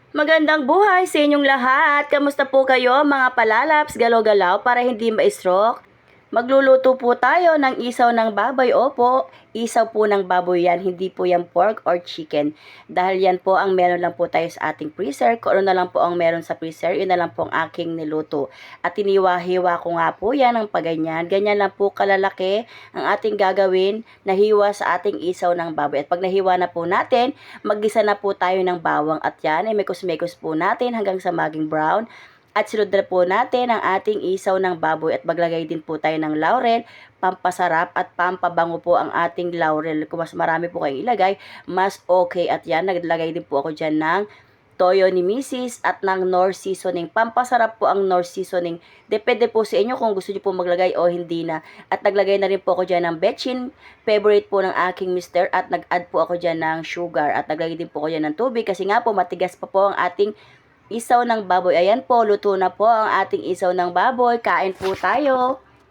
Magandang buhay sa inyong lahat. Kamusta po kayo mga palalaps, galaw-galaw para hindi ma-stroke? Magluluto po tayo ng isaw ng baboy. Opo, isaw po ng baboy yan, hindi po yan pork or chicken. Dahil yan po ang meron lang po tayo sa ating freezer. Kung ano na lang po ang meron sa freezer, yun na lang po ang aking niluto. At tiniwa-hiwa ko nga po yan ng paganyan. Ganyan lang po kalalaki ang ating gagawin na hiwa sa ating isaw ng baboy. At pag nahiwa na po natin, maggisa na po tayo ng bawang. At yan ay mekos-mekos po natin hanggang sa maging brown. At sunod na po natin ang ating isaw ng baboy at maglagay din po tayo ng laurel, pampasarap at pampabango po ang ating laurel. Kung mas marami po kayong ilagay, mas okay. At yan, naglagay din po ako dyan ng toyo ni Mrs. at ng Knorr seasoning. Pampasarap po ang Knorr seasoning. Depende po sa inyo kung gusto niyo po maglagay o hindi na. At naglagay na rin po ako dyan ng betchin, favorite po ng aking mister, at nag-add po ako dyan ng sugar. At naglagay din po ako dyan ng tubig kasi nga po matigas pa po ang ating isaw ng baboy. Ayan po, luto na po ang ating isaw ng baboy. Kain po tayo.